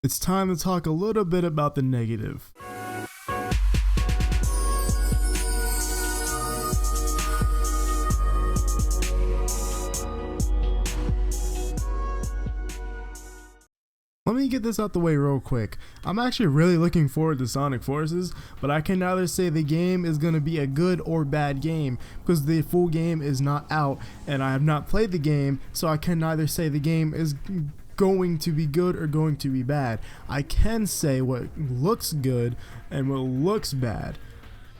It's time to talk a little bit about the negative. Let me get this out the way real quick. I'm actually really looking forward to Sonic Forces, but I can neither say the game is going to be a good or bad game because the full game is not out and I have not played the game, so I can neither say the game is going to be good or going to be bad. I can say what looks good and what looks bad.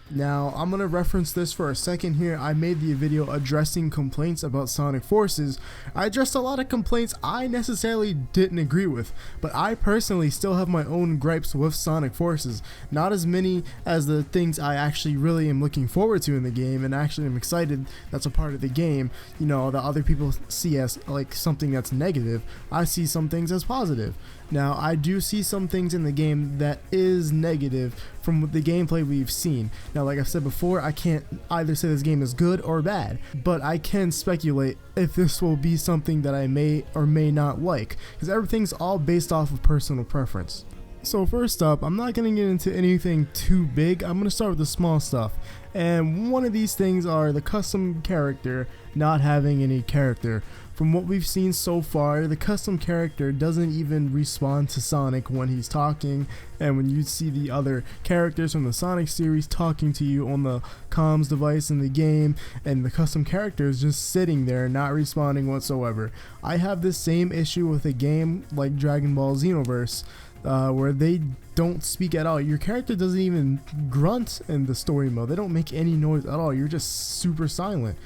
Now, I'm going to reference this for a second here. I made the video addressing complaints about Sonic Forces. I addressed a lot of complaints I necessarily didn't agree with, but I personally still have my own gripes with Sonic Forces. Not as many as the things I actually really am looking forward to in the game and actually am excited that's a part of the game, you know, that other people see as like something that's negative. I see some things as positive. Now, I do see some things in the game that is negative from the gameplay we've seen. Now, like I've said before, I can't either say this game is good or bad, but I can speculate if this will be something that I may or may not like, because everything's all based off of personal preference. So first up, I'm not going to get into anything too big. I'm going to start with the small stuff. And one of these things are the custom character not having any character. From what we've seen so far, the custom character doesn't even respond to Sonic when he's talking, and when you see the other characters from the Sonic series talking to you on the comms device in the game, and the custom character is just sitting there not responding whatsoever. I have this same issue with a game like Dragon Ball Xenoverse, where they don't speak at all. Your character doesn't even grunt in the story mode. They don't make any noise at all. You're just super silent.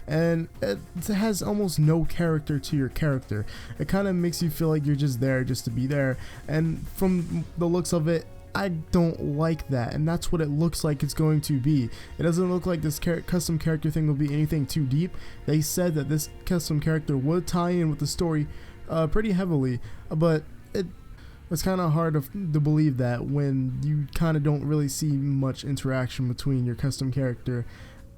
And it has almost no character to your character. It kind of makes you feel like you're just there just to be there. And from the looks of it, I don't like that, and that's what it looks like it's going to be. It doesn't look like this custom character thing will be anything too deep. They said that this custom character would tie in with the story pretty heavily, but it's kind of hard to believe that when you kind of don't really see much interaction between your custom character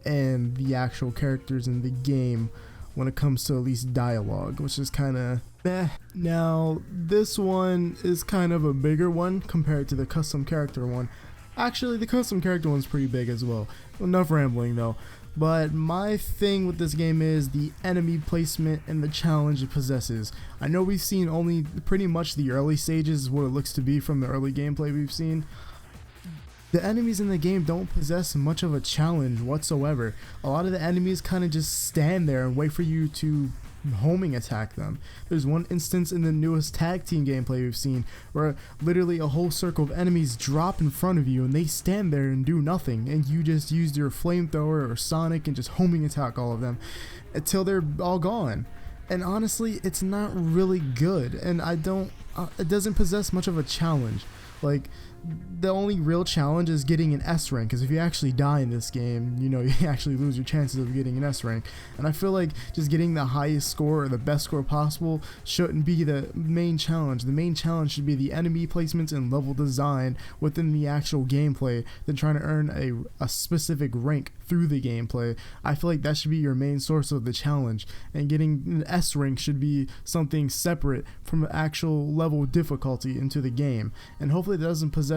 and the actual characters in the game when it comes to at least dialogue, which is kind of meh. Now, this one is kind of a bigger one compared to the custom character one. Actually, the custom character one's pretty big as well. Enough rambling though. But my thing with this game is the enemy placement and the challenge it possesses. I know we've seen only pretty much the early stages, what it looks to be from the early gameplay we've seen. The enemies in the game don't possess much of a challenge whatsoever. A lot of the enemies kind of just stand there and wait for you to homing attack them. There's one instance in the newest tag team gameplay we've seen where literally a whole circle of enemies drop in front of you and they stand there and do nothing, and you just use your flamethrower or Sonic and just homing attack all of them until they're all gone. And honestly, it's not really good, and it doesn't possess much of a challenge. Like, the only real challenge is getting an S rank, because if you actually die in this game, you know, you actually lose your chances of getting an S rank. And I feel like just getting the highest score or the best score possible shouldn't be the main challenge. The main challenge should be the enemy placements and level design within the actual gameplay than trying to earn a specific rank through the gameplay. I feel like that should be your main source of the challenge, and getting an S rank should be something separate from the actual level of difficulty into the game. And hopefully that doesn't possess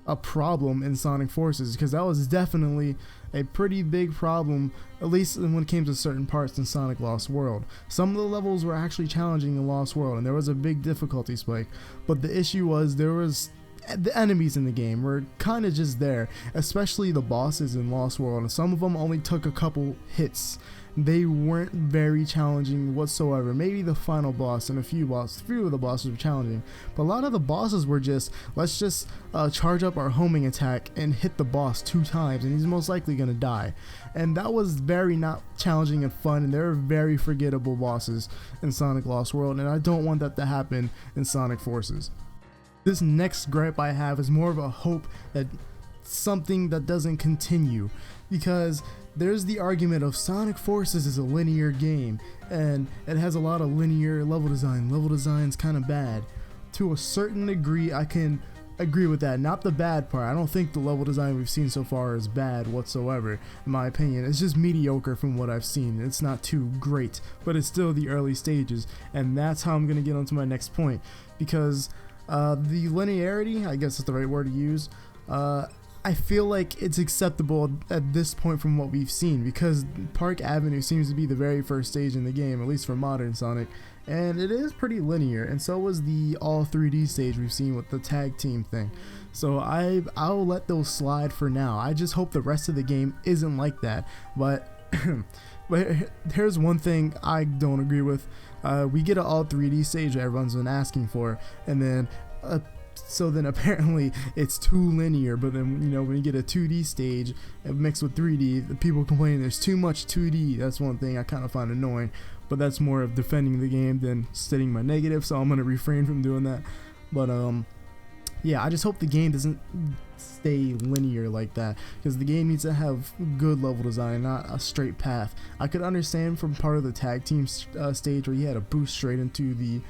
a problem in Sonic Forces, because that was definitely a pretty big problem, at least when it came to certain parts in Sonic Lost World. Some of the levels were actually challenging in Lost World, and there was a big difficulty spike, but the issue was the enemies in the game were kind of just there, especially the bosses in Lost World, and some of them only took a couple hits. They weren't very challenging whatsoever. Maybe the final boss and a few of the bosses were challenging, but a lot of the bosses were just, let's just charge up our homing attack and hit the boss 2 times and he's most likely gonna die. And that was very not challenging and fun, and there are very forgettable bosses in Sonic Lost World, and I don't want that to happen in Sonic Forces. This next gripe I have is more of a hope that something that doesn't continue, because there's the argument of Sonic Forces is a linear game and it has a lot of linear level design. Level design's kind of bad. To a certain degree, I can agree with that. Not the bad part. I don't think the level design we've seen so far is bad whatsoever, in my opinion. It's just mediocre from what I've seen. It's not too great, but it's still the early stages, and that's how I'm going to get onto my next point, because The linearity, I guess is the right word to use. I feel like it's acceptable at this point from what we've seen, because Park Avenue seems to be the very first stage in the game, at least for modern Sonic, and it is pretty linear, and so was the all 3D stage we've seen with the tag team thing. So I'll let those slide for now. I just hope the rest of the game isn't like that. But but here's one thing I don't agree with. We get an all 3D stage that everyone's been asking for, and then so then apparently it's too linear. But then, you know, when you get a 2D stage mixed with 3D, the people complaining there's too much 2D. That's one thing I kind of find annoying, but that's more of defending the game than stating my negative, so I'm gonna refrain from doing that. But yeah, I just hope the game doesn't stay linear like that, because the game needs to have good level design, not a straight path. I could understand from part of the tag team stage where you had a boost straight into the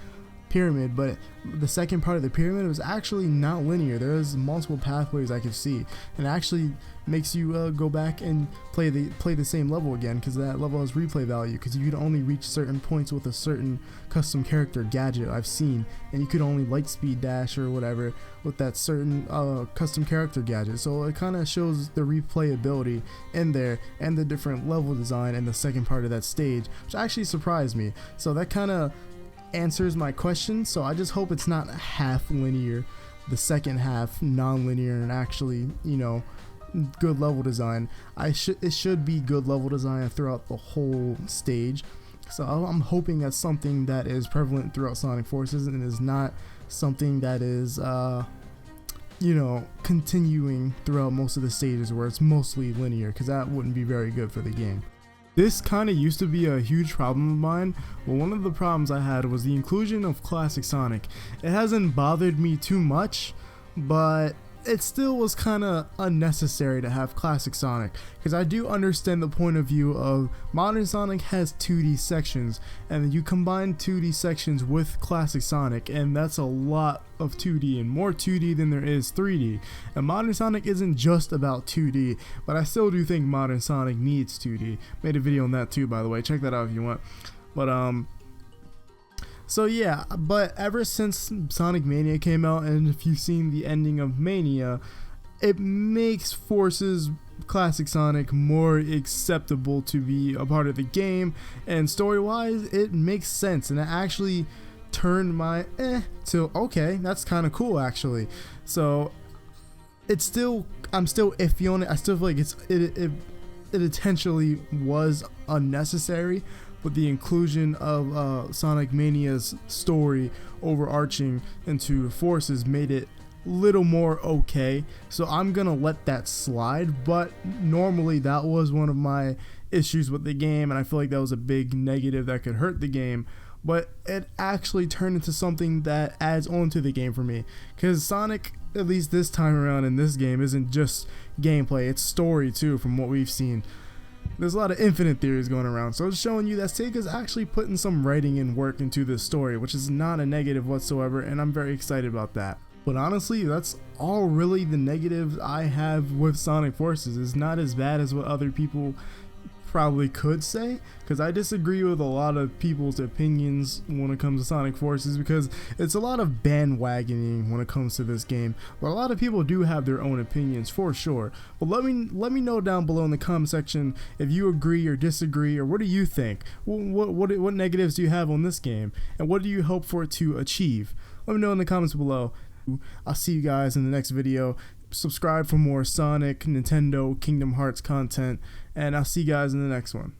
pyramid, but the second part of the pyramid was actually not linear. There was multiple pathways I could see, and it actually makes you go back and play the same level again, because that level has replay value, because you could only reach certain points with a certain custom character gadget I've seen, and you could only light speed dash or whatever with that certain custom character gadget. So it kind of shows the replayability in there and the different level design in the second part of that stage, which actually surprised me. So that kind of answers my question. So I just hope it's not half linear, the second half non-linear, and actually, you know, good level design. It should be good level design throughout the whole stage. So I'm hoping that's something that is prevalent throughout Sonic Forces and is not something that is you know, continuing throughout most of the stages where it's mostly linear, because that wouldn't be very good for the game. This kind of used to be a huge problem of mine, but one of the problems I had was the inclusion of Classic Sonic. It hasn't bothered me too much, but it still was kind of unnecessary to have Classic Sonic, because I do understand the point of view of modern Sonic has 2D sections, and you combine 2D sections with Classic Sonic, and that's a lot of 2D, and more 2D than there is 3D. And modern Sonic isn't just about 2D, but I still do think modern Sonic needs 2D. Made a video on that too, by the way, check that out if you want. But so yeah, but ever since Sonic Mania came out, and if you've seen the ending of Mania, it makes Forces Classic Sonic more acceptable to be a part of the game, and story-wise, it makes sense, and it actually turned my to okay, that's kind of cool actually. So it's still, I'm still iffy on it. I still feel like it intentionally was unnecessary, but the inclusion of Sonic Mania's story overarching into Forces made it little more okay. So I'm gonna let that slide, but normally that was one of my issues with the game, and I feel like that was a big negative that could hurt the game. But it actually turned into something that adds on to the game for me, because Sonic, at least this time around in this game, isn't just gameplay, it's story too. From what we've seen, there's a lot of infinite theories going around, so it's showing you that Sega's actually putting some writing and work into this story, which is not a negative whatsoever, and I'm very excited about that. But honestly, that's all really the negatives I have with Sonic Forces. It's not as bad as what other people probably could say, because I disagree with a lot of people's opinions when it comes to Sonic Forces, because it's a lot of bandwagoning when it comes to this game. But a lot of people do have their own opinions for sure. But let me know down below in the comment section if you agree or disagree, or what do you think? What negatives do you have on this game, and what do you hope for it to achieve? Let me know in the comments below. I'll see you guys in the next video. Subscribe for more Sonic, Nintendo, Kingdom Hearts content, and I'll see you guys in the next one.